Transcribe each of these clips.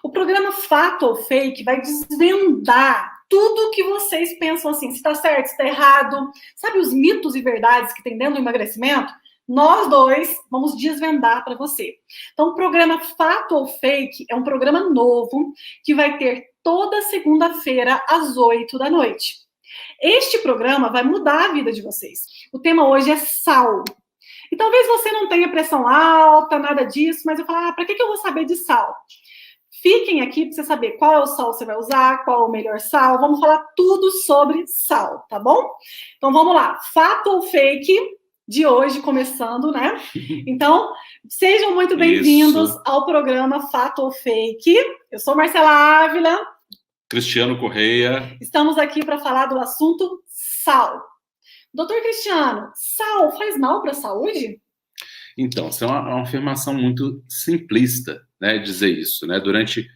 O programa Fato ou Fake vai desvendar tudo que vocês pensam assim, se está certo, se está errado. Sabe os mitos e verdades que tem dentro do emagrecimento? Nós dois vamos desvendar para você. Então, o programa Fato ou Fake é um programa novo que vai ter toda segunda-feira às 8 da noite. Este programa vai mudar a vida de vocês. O tema hoje é sal. E talvez você não tenha pressão alta, nada disso, mas eu falo, para que eu vou saber de sal? Fiquem aqui para você saber qual é o sal que você vai usar, qual é o melhor sal. Vamos falar tudo sobre sal, tá bom? Então vamos lá. Fato ou fake de hoje, começando, né? Então, sejam muito bem-vindos ao programa Fato ou Fake. Eu sou Marcela Ávila. Cristiano Correia. Estamos aqui para falar do assunto sal. Doutor Cristiano, sal faz mal para a saúde? Então, essa é uma afirmação muito simplista, né, dizer isso, né? Durante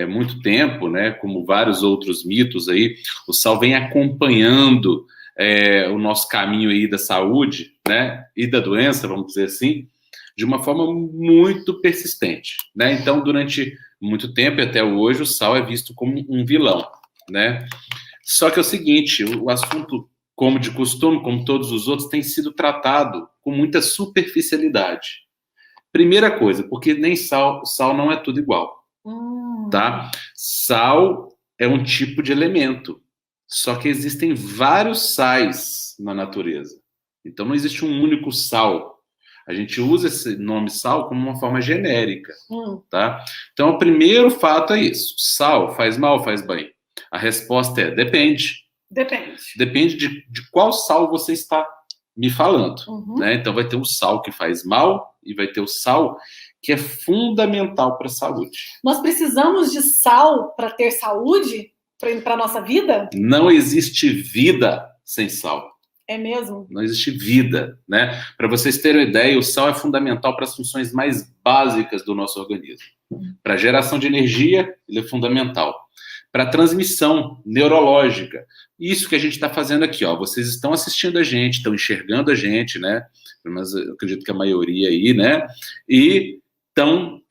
muito tempo, né, como vários outros mitos aí, o sal vem acompanhando o nosso caminho aí da saúde, né, e da doença, vamos dizer assim, de uma forma muito persistente, né? Então, durante muito tempo e até hoje, o sal é visto como um vilão, né? Só que é o seguinte, o assunto, como de costume, como todos os outros, tem sido tratado com muita superficialidade. Primeira coisa, porque nem sal não é tudo igual, tá? Sal é um tipo de elemento, só que existem vários sais na natureza. Então não existe um único sal. A gente usa esse nome sal como uma forma genérica, tá? Então o primeiro fato é isso. Sal faz mal, faz bem? A resposta é depende. Depende de qual sal você está me falando, né? Então vai ter o sal que faz mal e vai ter o sal que é fundamental para a saúde. Nós precisamos de sal para ter saúde para a nossa vida? Não existe vida sem sal. É mesmo? Não existe vida, né? Para vocês terem uma ideia, o sal é fundamental para as funções mais básicas do nosso organismo. Para a geração de energia, ele é fundamental. Para a transmissão neurológica. Isso que a gente está fazendo aqui, ó. Vocês estão assistindo a gente, estão enxergando a gente, né? Mas eu acredito que a maioria aí, né? E estão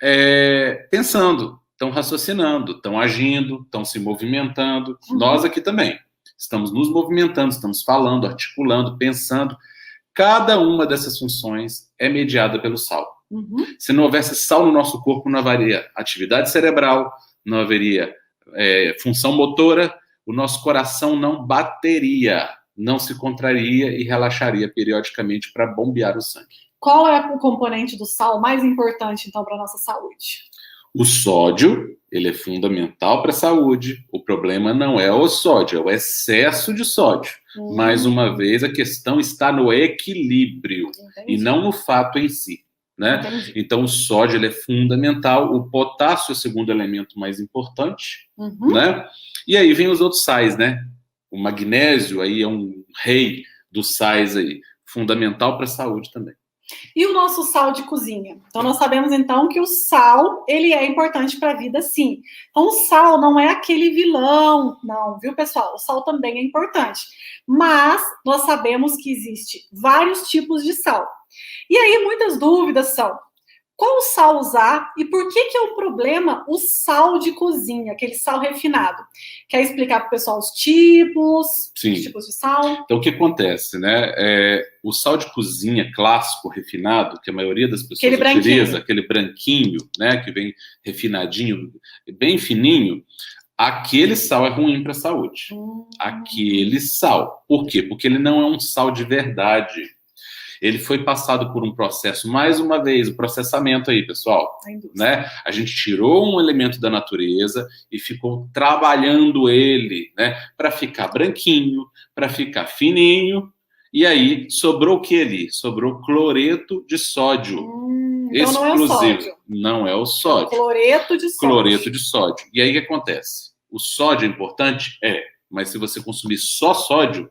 pensando, estão raciocinando, estão agindo, estão se movimentando. Nós aqui também. Estamos nos movimentando, estamos falando, articulando, pensando. Cada uma dessas funções é mediada pelo sal. Se não houvesse sal no nosso corpo, não haveria atividade cerebral, não haveria função motora, o nosso coração não bateria, não se contraria e relaxaria periodicamente para bombear o sangue. Qual é o componente do sal mais importante, então, para a nossa saúde? O sódio, ele é fundamental para a saúde. O problema não é o sódio, é o excesso de sódio. Mais uma vez, a questão está no equilíbrio. Entendi. E não no fato em si. Né? Então, o sódio ele é fundamental, o potássio é o segundo elemento mais importante, né? E aí vem os outros sais, né? O magnésio aí é um rei dos sais aí, fundamental para a saúde também. E o nosso sal de cozinha? Então, nós sabemos, então, que o sal, ele é importante para a vida, sim. Então, o sal não é aquele vilão, não, viu, pessoal? O sal também é importante. Mas, nós sabemos que existe vários tipos de sal. E aí, muitas dúvidas são, qual sal usar e por que é um problema o sal de cozinha, aquele sal refinado? Quer explicar para o pessoal os tipos de sal? Então, o que acontece, né? O sal de cozinha clássico, refinado, que a maioria das pessoas utiliza, aquele branquinho, né? Que vem refinadinho, bem fininho, aquele sal é ruim para a saúde. Aquele sal. Por quê? Porque ele não é um sal de verdade. Ele foi passado por um processo, mais uma vez, o processamento aí, pessoal, né? A gente tirou um elemento da natureza e ficou trabalhando ele, né? Para ficar branquinho, para ficar fininho, e aí sobrou o que ali? Sobrou cloreto de sódio. Então não é o sódio. Não é o sódio. Cloreto de sódio. Cloreto de sódio. E aí o que acontece? O sódio é importante? É. Mas se você consumir só sódio,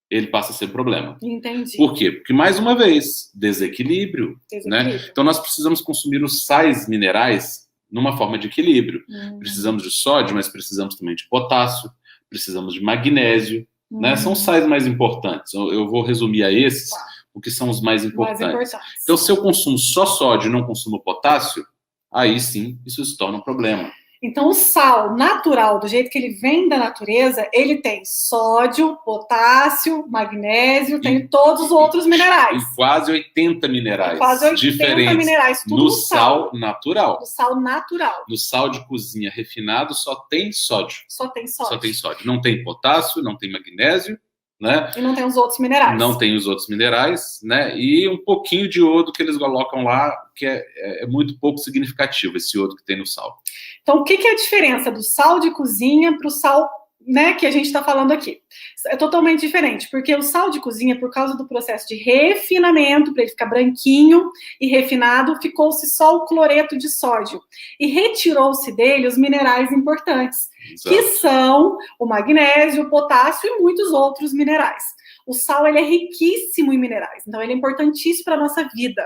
ele passa a ser problema. Entendi. Por quê? Porque, mais uma vez, desequilíbrio. Né? Então, nós precisamos consumir os sais minerais numa forma de equilíbrio. Precisamos de sódio, mas precisamos também de potássio, precisamos de magnésio. Né? São os sais mais importantes. Eu vou resumir a esses, porque são os mais importantes. Então, se eu consumo só sódio e não consumo potássio, aí sim, isso se torna um problema. Então, o sal natural, do jeito que ele vem da natureza, ele tem sódio, potássio, magnésio, tem todos os outros minerais. E quase 80 minerais quase 80 diferentes minerais, tudo no sal natural. No sal natural. No sal de cozinha refinado só tem sódio. Só tem sódio. Só tem sódio. Não tem potássio, não tem magnésio, né? E não tem os outros minerais. Não tem os outros minerais, né? E um pouquinho de iodo que eles colocam lá, que é muito pouco significativo, esse iodo que tem no sal. Então, o que é a diferença do sal de cozinha para o sal, né, que a gente está falando aqui? É totalmente diferente, porque o sal de cozinha, por causa do processo de refinamento, para ele ficar branquinho e refinado, ficou-se só o cloreto de sódio. E retirou-se dele os minerais importantes, Exato. Que são o magnésio, o potássio e muitos outros minerais. O sal, ele é riquíssimo em minerais, então ele é importantíssimo para a nossa vida.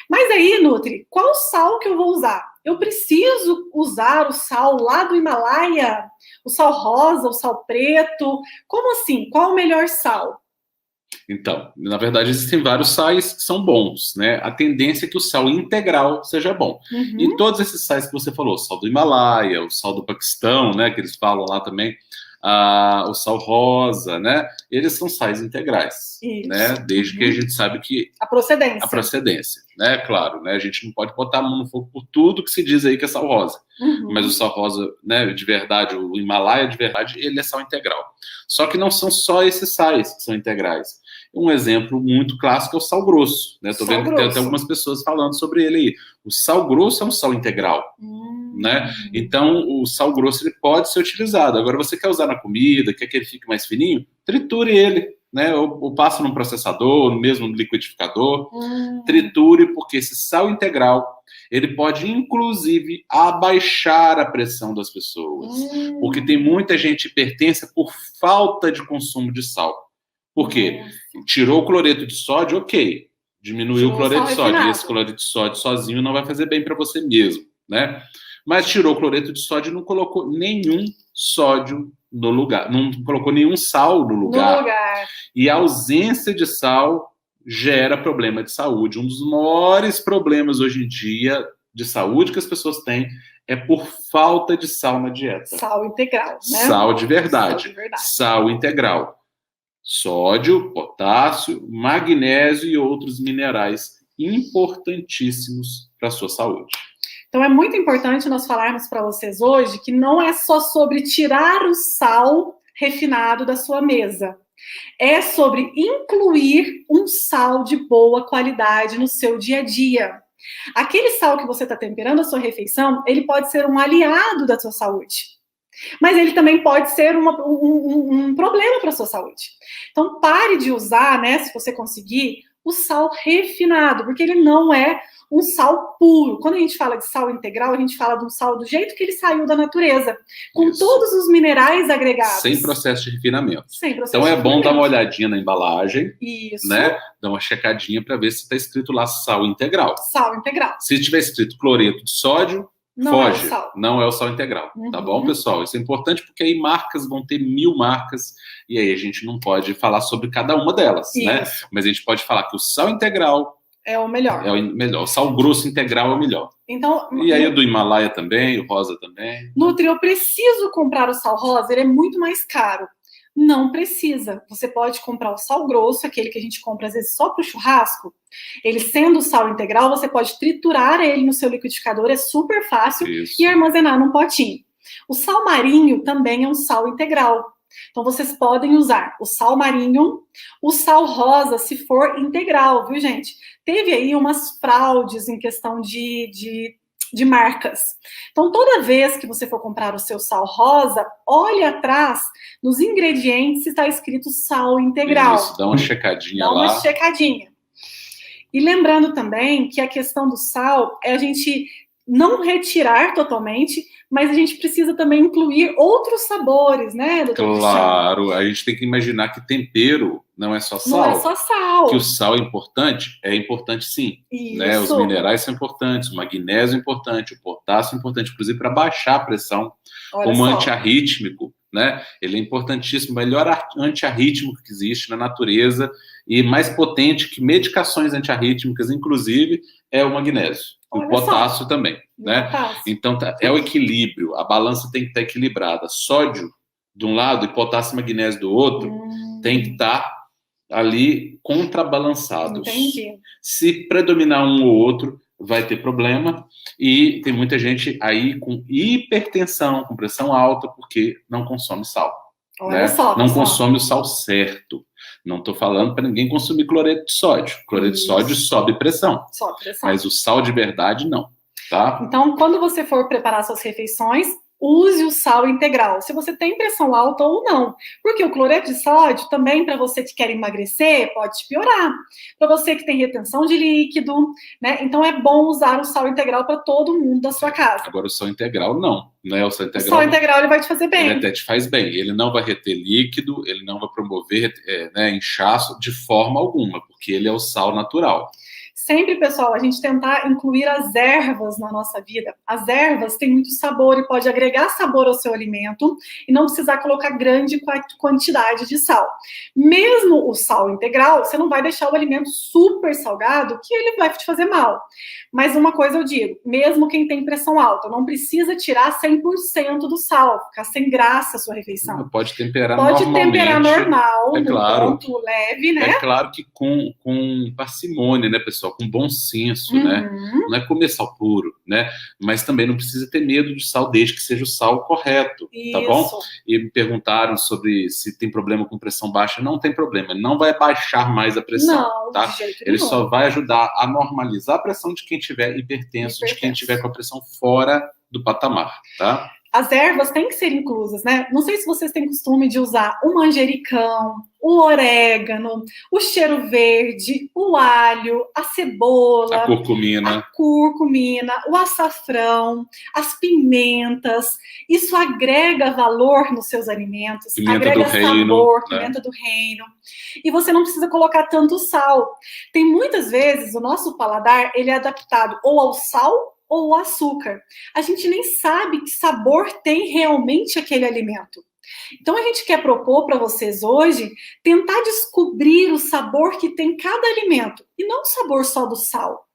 Mas aí, Nutri, qual sal que eu vou usar? Eu preciso usar o sal lá do Himalaia? O sal rosa, o sal preto? Como assim? Qual o melhor sal? Então, na verdade, existem vários sais que são bons, né? A tendência é que o sal integral seja bom. Uhum. E todos esses sais que você falou, o sal do Himalaia, o sal do Paquistão, né? Que eles falam lá também, o sal rosa, né? Eles são sais integrais, Isso. Né? Desde que a gente sabe que a procedência. A procedência, né? Claro, né? A gente não pode botar a mão no fogo por tudo que se diz aí que é sal rosa. Uhum. Mas o sal rosa, né? De verdade, o Himalaia de verdade, ele é sal integral. Só que não são só esses sais que são integrais. Um exemplo muito clássico é o sal grosso, né? Tô vendo que tem até algumas pessoas falando sobre ele aí. O sal grosso é um sal integral. Né? Então, o sal grosso ele pode ser utilizado. Agora, você quer usar na comida, quer que ele fique mais fininho, triture ele, né? Ou passa num processador, mesmo no liquidificador, triture, porque esse sal integral, ele pode, inclusive, abaixar a pressão das pessoas. Porque tem muita gente hipertensa por falta de consumo de sal. Por quê? Tirou o cloreto de sódio, ok. Diminuiu o cloreto de sódio. E esse cloreto de sódio sozinho não vai fazer bem para você mesmo, né? Mas tirou o cloreto de sódio e não colocou nenhum sódio no lugar, não colocou nenhum sal no lugar. E a ausência de sal gera problema de saúde. Um dos maiores problemas hoje em dia de saúde que as pessoas têm é por falta de sal na dieta. Sal integral, né? Sal de verdade. Sal integral. Sódio, potássio, magnésio e outros minerais importantíssimos para a sua saúde. Então, é muito importante nós falarmos para vocês hoje que não é só sobre tirar o sal refinado da sua mesa. É sobre incluir um sal de boa qualidade no seu dia a dia. Aquele sal que você está temperando a sua refeição, ele pode ser um aliado da sua saúde. Mas ele também pode ser um problema para a sua saúde. Então, pare de usar, né, se você conseguir, o sal refinado, porque ele não é um sal puro. Quando a gente fala de sal integral, a gente fala de um sal do jeito que ele saiu da natureza, com todos os minerais agregados. Sem processo de refinamento. Sem processo então de bom dar uma olhadinha na embalagem, Isso. Né? Dar uma checadinha para ver se está escrito lá sal integral. Sal integral. Se tiver escrito cloreto de sódio, foge. Não é o sal integral. Tá bom, pessoal? Isso é importante porque aí marcas vão ter 1000 marcas e aí a gente não pode falar sobre cada uma delas, né? Mas a gente pode falar que o sal integral é o melhor. É o melhor. O sal grosso integral é o melhor. Então, e aí o do Himalaia também, o rosa também. Nutri, eu preciso comprar o sal rosa, ele é muito mais caro. Não precisa. Você pode comprar o sal grosso, aquele que a gente compra às vezes só para o churrasco. Ele sendo sal integral, você pode triturar ele no seu liquidificador, é super fácil, e armazenar num potinho. O sal marinho também é um sal integral. Então, vocês podem usar o sal marinho, o sal rosa, se for integral, viu, gente? Teve aí umas fraudes em questão de marcas. Então, toda vez que você for comprar o seu sal rosa, olhe atrás nos ingredientes se está escrito sal integral. Isso, dá uma checadinha lá. Dá uma checadinha. E lembrando também que a questão do sal é a gente não retirar totalmente, mas a gente precisa também incluir outros sabores, né, doutor? Claro, a gente tem que imaginar que tempero não é só sal. Não é só sal. Que o sal é importante sim. Né? Os minerais são importantes, o magnésio é importante, o potássio é importante, inclusive para baixar a pressão. Como antiarrítmico, né? Ele é importantíssimo, melhor antiarrítmico que existe na natureza e mais potente que medicações antiarrítmicas, inclusive, é o magnésio. O potássio também, né? Então, é o equilíbrio, a balança tem que estar equilibrada. Sódio de um lado e potássio e magnésio do outro tem que estar ali contrabalançados. Entendi. Se predominar um ou outro, vai ter problema, e tem muita gente aí com hipertensão, com pressão alta, porque não consome sal. Olha né? só, não pessoal. consome o sal certo. Não estou falando para ninguém consumir cloreto de sódio. Cloreto de sódio sobe pressão. Sobe pressão. Mas o sal de verdade, não. Tá? Então, quando você for preparar suas refeições, use o sal integral, se você tem pressão alta ou não. Porque o cloreto de sódio também, para você que quer emagrecer, pode te piorar. Para você que tem retenção de líquido, né? Então é bom usar o sal integral para todo mundo da sua casa. Agora, o sal integral, não. Né? O sal integral ele vai te fazer bem. Ele até te faz bem. Ele não vai reter líquido, ele não vai promover inchaço de forma alguma, porque ele é o sal natural. Sempre, pessoal, a gente tentar incluir as ervas na nossa vida. As ervas têm muito sabor e pode agregar sabor ao seu alimento e não precisar colocar grande quantidade de sal. Mesmo o sal integral, você não vai deixar o alimento super salgado, que ele vai te fazer mal. Mas uma coisa eu digo, mesmo quem tem pressão alta, não precisa tirar 100% do sal, ficar sem graça a sua refeição. Pode temperar normalmente. Pode temperar normal, é claro, ponto leve, né? É claro que com parcimônia, né, pessoal? Com bom senso, né? Não é comer sal puro, né? Mas também não precisa ter medo de sal, desde que seja o sal correto, tá bom? E me perguntaram sobre se tem problema com pressão baixa. Não tem problema, ele não vai baixar mais a pressão, não, tá? De jeito ele nenhum. Só vai ajudar a normalizar a pressão de quem tiver hipertenso, de quem tiver com a pressão fora do patamar, tá? As ervas têm que ser inclusas, né? Não sei se vocês têm costume de usar o manjericão, o orégano, o cheiro verde, o alho, a cebola, a curcumina, o açafrão, as pimentas. Isso agrega valor nos seus alimentos, pimenta agrega do sabor, reino, pimenta do reino. E você não precisa colocar tanto sal. Tem muitas vezes o nosso paladar, ele é adaptado ou ao sal ou ao açúcar. A gente nem sabe que sabor tem realmente aquele alimento. Então, a gente quer propor para vocês hoje tentar descobrir o sabor que tem cada alimento, e não o sabor só do sal.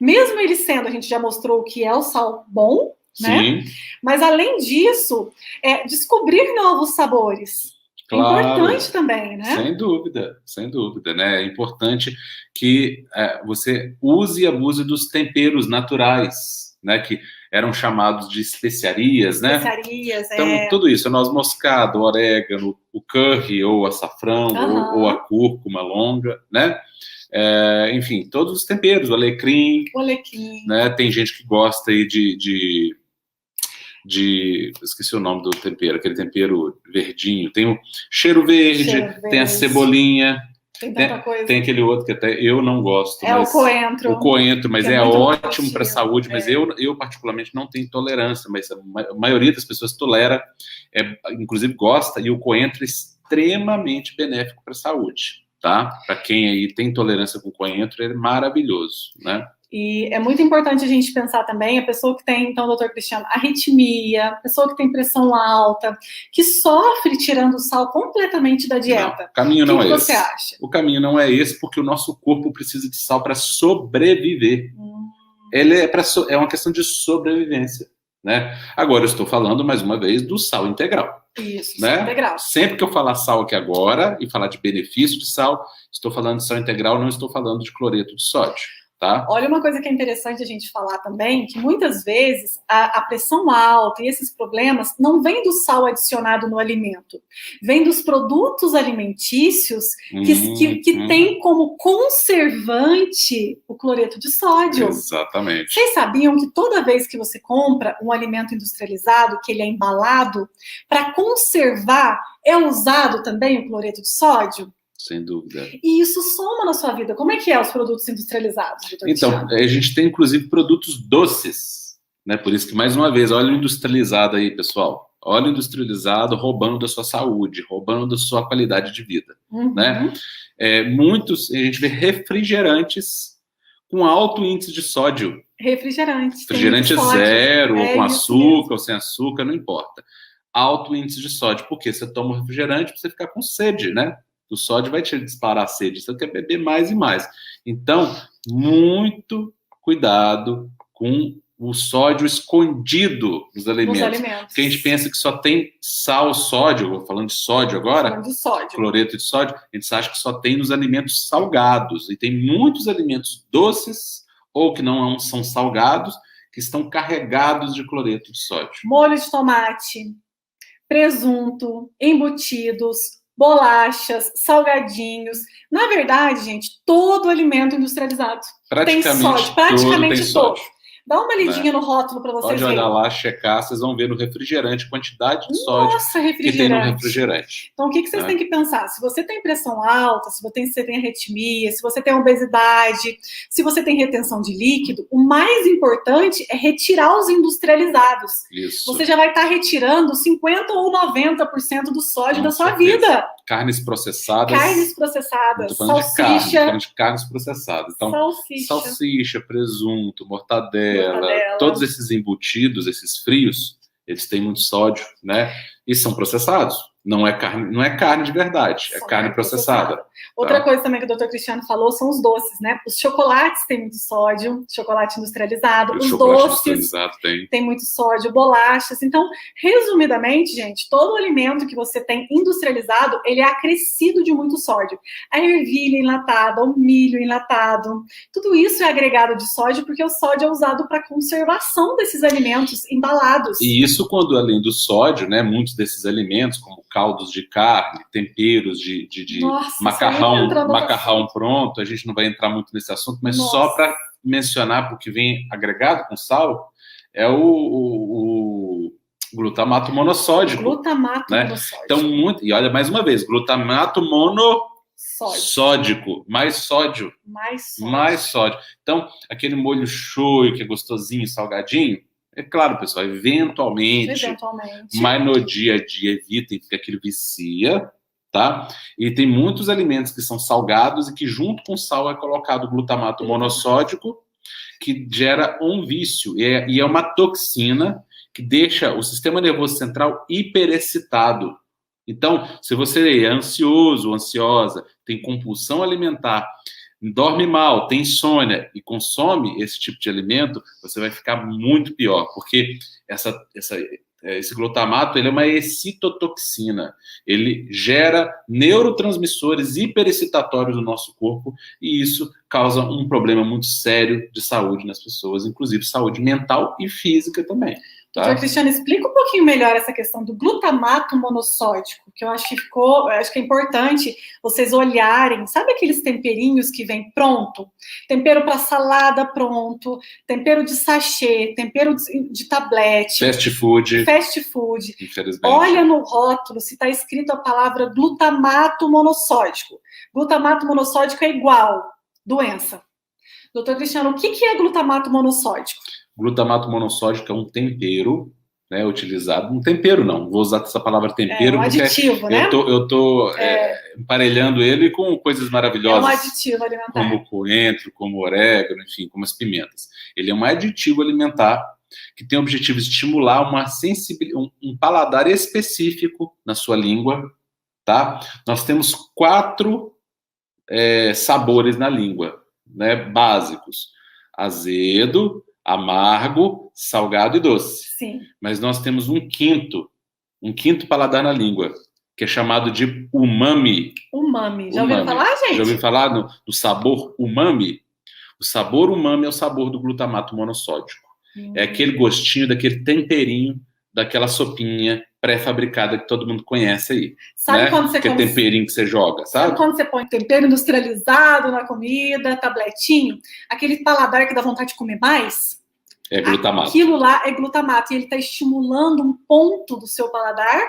Mesmo ele sendo, a gente já mostrou o que é o sal bom, né? Mas, além disso, descobrir novos sabores. Claro, é importante também, né? Sem dúvida, né? É importante que você use e abuse dos temperos naturais, né? Que eram chamados de especiarias, né? Então, tudo isso, noz moscada, o orégano, o curry, ou o açafrão, ou a cúrcuma longa, né? Enfim, todos os temperos, o alecrim. Né? Tem gente que gosta aí esqueci o nome do tempero, aquele tempero verdinho. Tem o cheiro verde, tem a cebolinha. Tem aquele outro que até eu não gosto. O coentro. O coentro, mas é ótimo para a saúde. Mas eu, particularmente, não tenho tolerância. Mas a maioria das pessoas tolera, inclusive gosta. E o coentro é extremamente benéfico para a saúde. Tá? Para quem aí tem tolerância com coentro, é maravilhoso, né? E é muito importante a gente pensar também, a pessoa que tem, então, doutor Cristiano, arritmia, a pessoa que tem pressão alta, que sofre tirando o sal completamente da dieta. Não, o caminho não é esse. O que você acha? O caminho não é esse, porque o nosso corpo precisa de sal para sobreviver. Ele é uma questão de sobrevivência, né? Agora eu estou falando, mais uma vez, do sal integral. Isso, né? Sal integral. Sempre que eu falar sal aqui agora, e falar de benefício de sal, estou falando de sal integral, não estou falando de cloreto de sódio. Tá? Olha, uma coisa que é interessante a gente falar também, que muitas vezes a pressão alta e esses problemas não vêm do sal adicionado no alimento, vem dos produtos alimentícios que tem como conservante o cloreto de sódio. Exatamente. Vocês sabiam que toda vez que você compra um alimento industrializado, que ele é embalado, para conservar é usado também o cloreto de sódio? Sem dúvida. E isso soma na sua vida. Como é que é os produtos industrializados, doutor Então, a gente tem, inclusive, produtos doces, né? Por isso que, mais uma vez, óleo industrializado aí, pessoal. Óleo industrializado roubando da sua saúde, roubando da sua qualidade de vida, né? A gente vê refrigerantes com alto índice de sódio. Refrigerante zero, com açúcar ou sem açúcar, não importa. alto índice de sódio. Porque você toma um refrigerante para você ficar com sede, né? O sódio vai te disparar a sede. Você quer beber mais e mais. Então, muito cuidado com o sódio escondido nos alimentos. Porque a gente pensa que só tem sal, sódio, falando de sódio agora, falando de sódio. Cloreto de sódio, a gente acha que só tem nos alimentos salgados. E tem muitos alimentos doces ou que não são salgados, que estão carregados de cloreto de sódio. Molho de tomate, presunto, embutidos, bolachas, salgadinhos. Na verdade, gente, todo alimento industrializado tem sódio, praticamente todo. Dá uma lidinha no rótulo para vocês verem. Pode olhar lá, checar, vocês vão ver no refrigerante a quantidade de sódio que tem no refrigerante. Então, o que vocês têm que pensar? Se você tem pressão alta, se você tem arritmia, se você tem obesidade, se você tem retenção de líquido, o mais importante é retirar os industrializados. Isso. Você já vai estar retirando 50% ou 90% do sódio da sua vida. Carnes processadas. Salsicha. De carnes processadas. Então, salsicha, presunto, mortadela, todos esses embutidos, esses frios, eles têm muito sódio, né? E são processados. Não é carne de verdade, é carne processada. Outra coisa também que o Dr. Cristiano falou são os doces, né? Os chocolates têm muito sódio, chocolate industrializado, os doces têm muito sódio, bolachas. Então, resumidamente, gente, todo alimento que você tem industrializado, ele é acrescido de muito sódio. A ervilha enlatada, o milho enlatado, tudo isso é agregado de sódio porque o sódio é usado para conservação desses alimentos embalados. E isso quando, além do sódio, né, muitos desses alimentos, como caldos de carne, temperos de macarrão pronto, a gente não vai entrar muito nesse assunto, mas só para mencionar, porque vem agregado com sal, é o glutamato monossódico. Monossódico. Então, e olha, mais uma vez, glutamato monossódico, mais sódio. Então, aquele molho shoyu, que é gostosinho, salgadinho, é claro, pessoal, eventualmente, mas no dia a dia evitem, porque aquilo vicia, tá? E tem muitos alimentos que são salgados e que junto com sal é colocado glutamato monossódico, que gera um vício, e é uma toxina que deixa o sistema nervoso central hiperexcitado. Então, se você é ansioso, ansiosa, tem compulsão alimentar, dorme mal, tem insônia e consome esse tipo de alimento, você vai ficar muito pior, porque esse glutamato ele é uma excitotoxina, ele gera neurotransmissores hiperexcitatórios no nosso corpo e isso causa um problema muito sério de saúde nas pessoas, inclusive saúde mental e física também. Tá? Doutor Cristiano, explica um pouquinho melhor essa questão do glutamato monossódico, que eu acho que é importante vocês olharem, sabe aqueles temperinhos que vem pronto? Tempero para salada pronto, tempero de sachê, tempero de tablete. Fast food. Infelizmente. Olha no rótulo se está escrito a palavra glutamato monossódico. Glutamato monossódico é igual doença. Doutor Cristiano, o que é glutamato monossódico? Glutamato monossódico é um tempero, né, utilizado. Um tempero não, vou usar essa palavra tempero. É um aditivo, né? Eu tô emparelhando ele com coisas maravilhosas. É um aditivo alimentar. Como coentro, como orégano, enfim, como as pimentas. Ele é um aditivo alimentar que tem o objetivo de estimular um paladar específico na sua língua, tá? Nós temos 4 sabores na língua, né, básicos. Azedo, amargo, salgado e doce. Sim. Mas nós temos um quinto paladar na língua, que é chamado de umami. Já ouviu falar, gente? Já ouviu falar no sabor umami? O sabor umami é o sabor do glutamato monossódico. É aquele gostinho, daquele temperinho, daquela sopinha pré-fabricada que todo mundo conhece aí. Sabe, né? Quando você que é temperinho que você joga, sabe? Quando você põe tempero industrializado na comida, tabletinho, aquele paladar que dá vontade de comer mais? É glutamato. Aquilo lá é glutamato. E ele está estimulando um ponto do seu paladar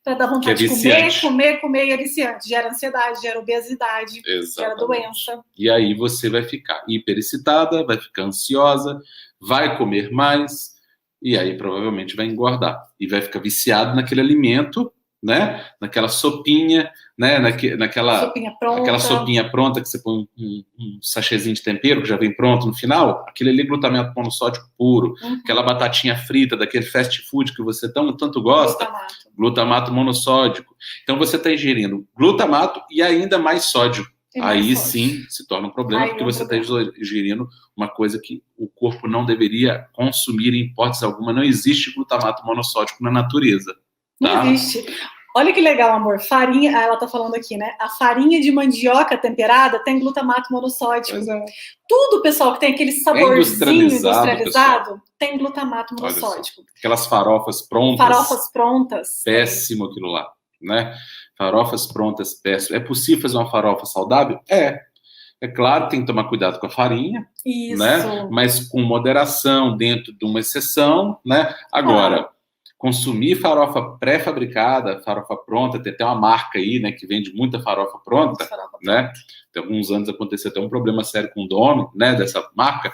para dar vontade de comer, e é viciante. Gera ansiedade, gera obesidade, gera doença. E aí você vai ficar hiperexcitada, vai ficar ansiosa, vai comer mais, e aí provavelmente vai engordar. E vai ficar viciado naquele alimento né? Naquela sopinha, né? Naquela sopinha pronta que você põe um sachêzinho de tempero que já vem pronto no final. Aquilo ali é glutamato monossódico puro. Aquela batatinha frita daquele fast food que você tanto gosta, glutamato monossódico. Então você está ingerindo glutamato e ainda mais sódio. Aí sim se torna um problema, porque você está ingerindo uma coisa que o corpo não deveria consumir em hipótese alguma. Não existe glutamato monossódico na natureza. Tá? Não existe. Olha que legal, amor. Farinha, ela tá falando aqui, né? A farinha de mandioca temperada tem glutamato monossódico. Tudo, pessoal, que tem aquele saborzinho industrializado tem glutamato monossódico. Aquelas farofas prontas. Farofas prontas. Péssimo aquilo lá, né? Farofas prontas, péssimo. É possível fazer uma farofa saudável? É claro, tem que tomar cuidado com a farinha, né? Mas com moderação, dentro de uma exceção, né? Agora, consumir farofa pré-fabricada, farofa pronta, tem até uma marca aí, né, que vende muita farofa pronta, né? Tem alguns anos aconteceu até um problema sério com o dono, né, dessa marca,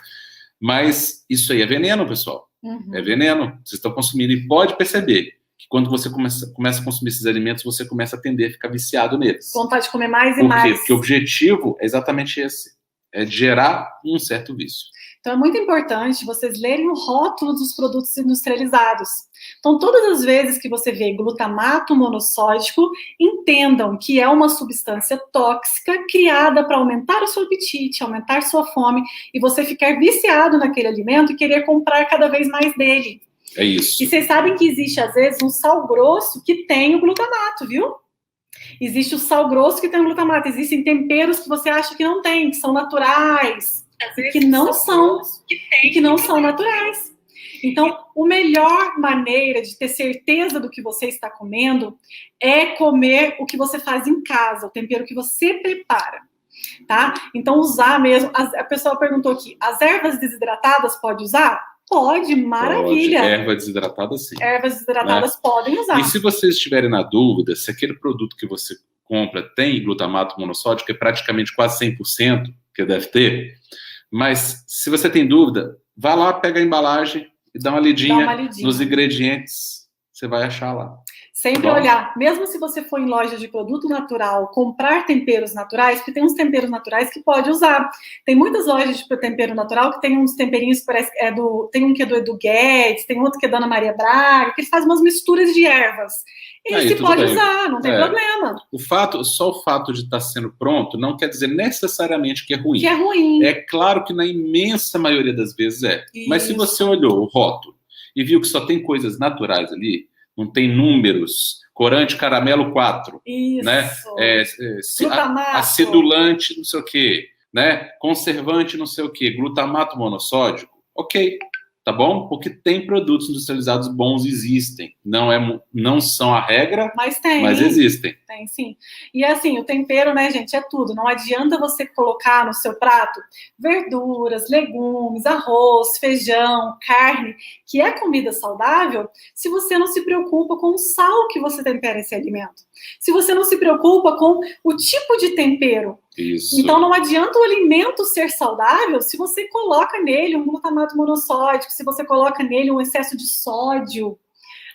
mas isso aí é veneno, pessoal. É veneno. Vocês estão consumindo e pode perceber que quando você começa a consumir esses alimentos, você começa a tender a ficar viciado neles. Vontade de comer mais e mais. Por quê? Porque o objetivo é exatamente esse, é de gerar um certo vício. Então é muito importante vocês lerem o rótulo dos produtos industrializados. Então todas as vezes que você vê glutamato monossódico, entendam que é uma substância tóxica criada para aumentar o seu apetite, aumentar sua fome e você ficar viciado naquele alimento e querer comprar cada vez mais dele. É isso. E vocês sabem que existe, às vezes, um sal grosso que tem o glutamato, viu? Existe o sal grosso que tem o glutamato. Existem temperos que você acha que não tem, que são naturais, que não são naturais. Então, a melhor maneira de ter certeza do que você está comendo é comer o que você faz em casa, o tempero que você prepara, tá? Então, usar mesmo... A pessoa perguntou aqui, as ervas desidratadas pode usar? Pode, maravilha. Pode. Erva desidratada, sim. Ervas desidratadas, né? Podem usar. E se vocês estiverem na dúvida, se aquele produto que você compra tem glutamato monossódico, é praticamente quase 100% que deve ter, mas se você tem dúvida, vá lá, pega a embalagem e dá uma lidinha nos ingredientes, você vai achar lá. Sempre olhar, mesmo se você for em loja de produto natural, comprar temperos naturais, porque tem uns temperos naturais que pode usar. Tem muitas lojas de tempero natural que tem uns temperinhos, parece tem um que é do Edu Guedes, tem outro que é da Ana Maria Braga, que eles fazem umas misturas de ervas. Esse pode usar, não tem problema. Só o fato de estar sendo pronto não quer dizer necessariamente que é ruim. Que é ruim. É claro que na imensa maioria das vezes é. Isso. Mas se você olhou o rótulo e viu que só tem coisas naturais ali, não tem números, corante caramelo 4, isso. Né? Acidulante não sei o quê, né? Conservante não sei o quê, glutamato monossódico, ok, tá bom? Porque tem produtos industrializados bons, existem, não são a regra, mas existem. Tem sim. E assim, o tempero, né, gente, é tudo. Não adianta você colocar no seu prato verduras, legumes, arroz, feijão, carne, que é comida saudável, se você não se preocupa com o sal que você tempera esse alimento. Se você não se preocupa com o tipo de tempero. Isso. Então não adianta o alimento ser saudável se você coloca nele um glutamato monossódico, se você coloca nele um excesso de sódio.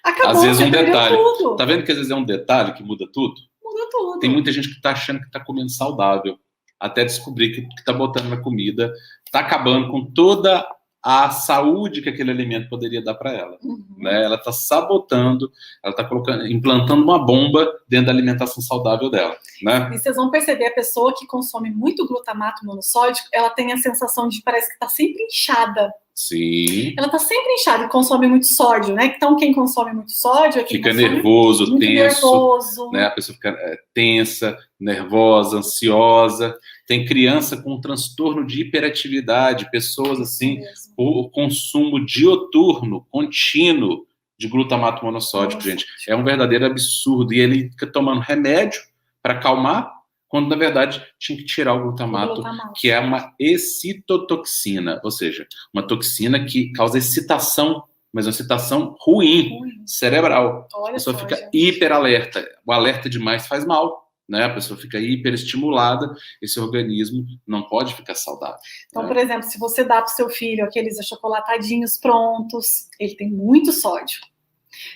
Acabou, às vezes um detalhe. Tudo. Tá vendo que às vezes é um detalhe que muda tudo? Muda tudo. Tem muita gente que tá achando que tá comendo saudável, até descobrir que tá botando na comida, tá acabando com toda a saúde que aquele alimento poderia dar para ela. Né? Ela está sabotando, ela está implantando uma bomba dentro da alimentação saudável dela. Né? E vocês vão perceber, a pessoa que consome muito glutamato monossódico, ela tem a sensação de parece que está sempre inchada. Sim. Ela está sempre inchada e consome muito sódio, né? Então, quem consome muito sódio é quem fica nervoso, muito tenso. Nervoso. Né? A pessoa fica tensa, nervosa, ansiosa. Tem criança com transtorno de hiperatividade, pessoas assim, o consumo dioturno, contínuo de glutamato monossódico, gente. É um verdadeiro absurdo. E ele fica tomando remédio para acalmar, quando na verdade tinha que tirar o glutamato, que é uma excitotoxina, ou seja, uma toxina que causa excitação, mas uma excitação ruim. Cerebral. A pessoa fica hiperalerta. O alerta demais faz mal. Né? A pessoa fica hiperestimulada, esse organismo não pode ficar saudável. Então, por exemplo, se você dá para o seu filho aqueles achocolatadinhos prontos, ele tem muito sódio.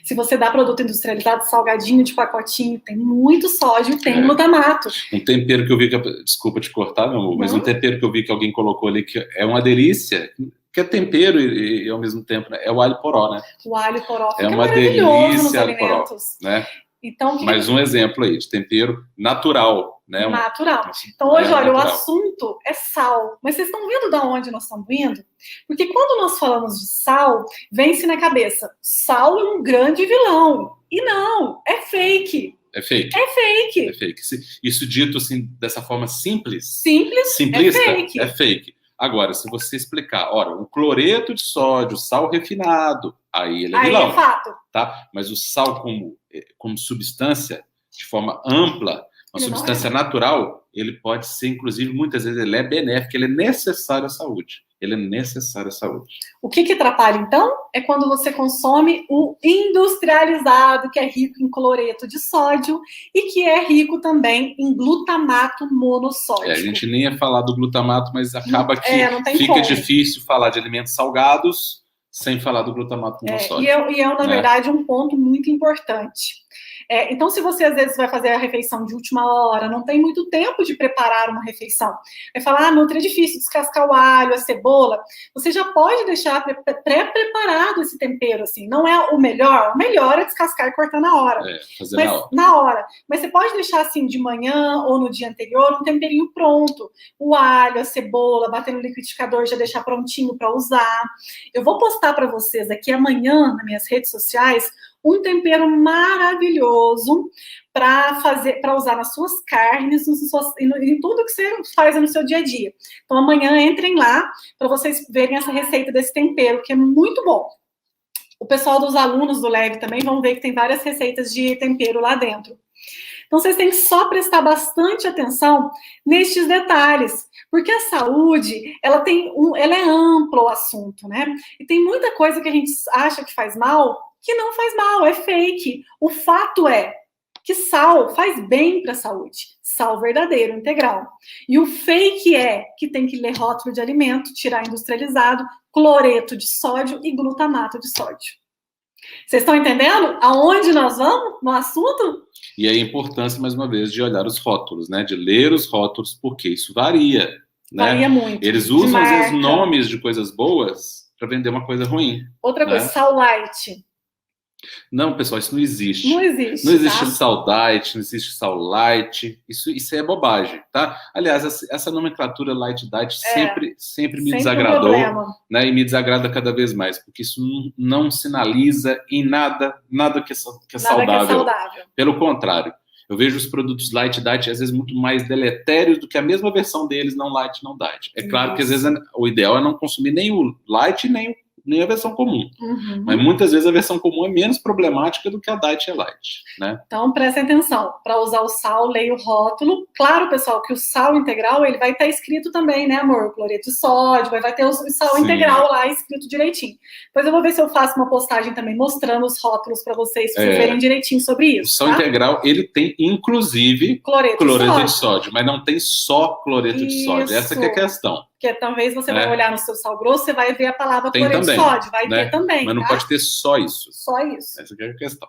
Se você dá produto industrializado, salgadinho de pacotinho, tem muito sódio, tem glutamato. Um tempero que eu vi, desculpa te cortar, meu amor, mas um tempero que eu vi que alguém colocou ali, que é uma delícia, que é tempero e ao mesmo tempo, né, é o alho poró, né? O alho poró fica é uma maravilhoso nos delícia, alho alimentos. poró, né? Então, mais um exemplo aí de tempero natural, né? Natural. Então, hoje, olha, natural. o assunto é sal. Mas vocês estão vendo de onde nós estamos indo? Porque quando nós falamos de sal, vem-se na cabeça, sal é um grande vilão. E não, é fake. É fake. É fake. É fake. Isso dito assim, dessa forma simples. Simplista, é fake. Agora, se você explicar, ora, o cloreto de sódio, sal refinado, aí ele é vilão. Aí é fato. Tá? Mas o sal como substância, de forma ampla, uma substância natural, ele pode ser, inclusive, muitas vezes ele é benéfico, ele é necessário à saúde. Ele é necessário à saúde. O que atrapalha, então, é quando você consome o industrializado, que é rico em cloreto de sódio e que é rico também em glutamato monossódico. A gente nem ia falar do glutamato, mas acaba que fica como. difícil falar de alimentos salgados sem falar do glutamato monossódico. E é, na verdade, um ponto muito importante. Então, se você, às vezes, vai fazer a refeição de última hora, não tem muito tempo de preparar uma refeição, vai falar, Nutri, é difícil descascar o alho, a cebola, você já pode deixar pré-preparado esse tempero, assim, não é o melhor é descascar e cortar na hora. Fazer na hora. Mas você pode deixar, assim, de manhã ou no dia anterior, um temperinho pronto, o alho, a cebola, bater no liquidificador, já deixar prontinho para usar. Eu vou postar para vocês aqui amanhã, nas minhas redes sociais, um tempero maravilhoso para usar nas suas carnes, em tudo que você faz no seu dia a dia. Então, amanhã entrem lá para vocês verem essa receita desse tempero, que é muito bom. O pessoal dos alunos do Leve também vão ver que tem várias receitas de tempero lá dentro. Então, vocês têm que só prestar bastante atenção nestes detalhes, porque a saúde, ela é amplo o assunto, né? E tem muita coisa que a gente acha que faz mal, que não faz mal, é fake. O fato é que sal faz bem para a saúde. Sal verdadeiro, integral. E o fake é que tem que ler rótulo de alimento, tirar industrializado, cloreto de sódio e glutamato de sódio. Vocês estão entendendo aonde nós vamos no assunto? E aí a importância, mais uma vez, de olhar os rótulos, né? De ler os rótulos, porque isso varia. Né? Varia muito. Eles usam, às vezes, nomes de coisas boas para vender uma coisa ruim. Outra coisa, sal light. Não, pessoal, isso não existe. Não existe. Não existe sal diet, não existe sal light. Isso é bobagem, tá? Aliás, essa nomenclatura light diet sempre me desagradou, né? E me desagrada cada vez mais, porque isso não sinaliza em nada que é saudável. Pelo contrário, eu vejo os produtos light diet às vezes muito mais deletérios do que a mesma versão deles, não light, não diet. É claro que às vezes o ideal é não consumir nem o light, nem a versão comum. Mas muitas vezes a versão comum é menos problemática do que a diet e a light, né? Então, prestem atenção. Para usar o sal, leia o rótulo. Claro, pessoal, que o sal integral, ele vai estar escrito também, né, amor? Cloreto de sódio, vai ter o sal integral lá escrito direitinho. Depois eu vou ver se eu faço uma postagem também mostrando os rótulos para vocês verem direitinho sobre isso. O sal integral, ele tem, inclusive, cloreto de sódio, mas não tem só cloreto de sódio. Essa que é a questão. Porque talvez você vai olhar no seu sal grosso, você vai ver a palavra cloreto de sódio. Vai ter também, mas não pode ter só isso. Só isso. Essa que é a questão.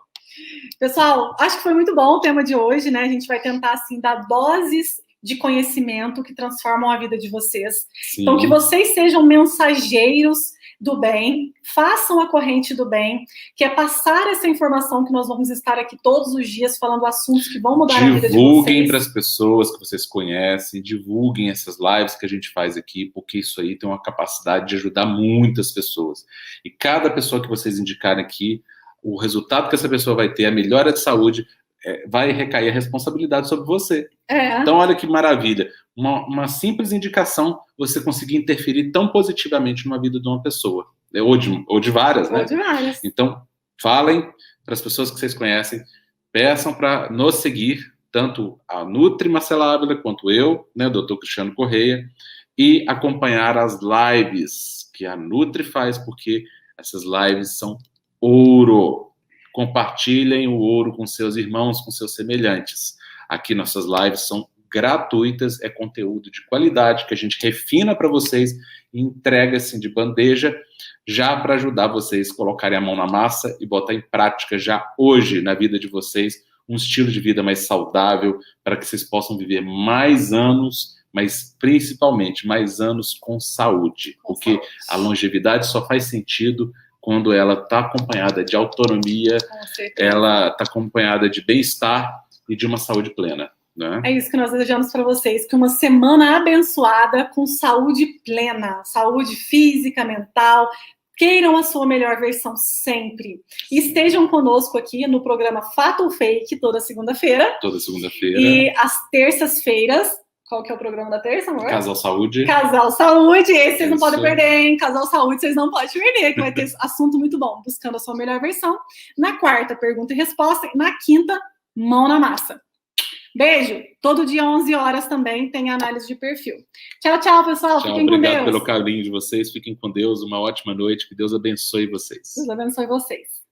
Pessoal, acho que foi muito bom o tema de hoje, né? A gente vai tentar, assim, dar doses de conhecimento que transformam a vida de vocês. Sim. Então, que vocês sejam mensageiros do bem, façam a corrente do bem, que é passar essa informação que nós vamos estar aqui todos os dias falando assuntos que vão mudar a vida de vocês. Divulguem para as pessoas que vocês conhecem, divulguem essas lives que a gente faz aqui, porque isso aí tem uma capacidade de ajudar muitas pessoas. E cada pessoa que vocês indicarem aqui, o resultado que essa pessoa vai ter, a melhora de saúde, vai recair a responsabilidade sobre você. Então, olha que maravilha. Uma simples indicação, você conseguir interferir tão positivamente numa vida de uma pessoa. Ou de várias, né? Ou de várias. Então, falem para as pessoas que vocês conhecem, peçam para nos seguir, tanto a Nutri Marcela Ávila, quanto eu, né, o Dr. Cristiano Correia, e acompanhar as lives que a Nutri faz, porque essas lives são ouro. Compartilhem o ouro com seus irmãos, com seus semelhantes. Aqui nossas lives são gratuitas, é conteúdo de qualidade que a gente refina para vocês e entrega assim de bandeja, já para ajudar vocês a colocarem a mão na massa e botar em prática já hoje na vida de vocês um estilo de vida mais saudável, para que vocês possam viver mais anos, mas principalmente mais anos com saúde, porque a longevidade só faz sentido quando ela está acompanhada de autonomia, ela está acompanhada de bem-estar e de uma saúde plena. Né? É isso que nós desejamos para vocês, que uma semana abençoada com saúde plena, saúde física, mental. Queiram a sua melhor versão sempre. E estejam conosco aqui no programa Fato ou Fake, toda segunda-feira. Toda segunda-feira. E às terças-feiras. Qual que é o programa da terça, amor? Casal Saúde. Casal Saúde, esse vocês não podem perder, hein? Casal Saúde, vocês não podem perder, que vai ter assunto muito bom. Buscando a sua melhor versão. Na quarta, pergunta e resposta. E na quinta, mão na massa. Beijo. Todo dia, 11 horas também, tem análise de perfil. Tchau, tchau, pessoal. Tchau, fiquem com Deus. Obrigado pelo carinho de vocês. Fiquem com Deus. Uma ótima noite. Que Deus abençoe vocês. Deus abençoe vocês.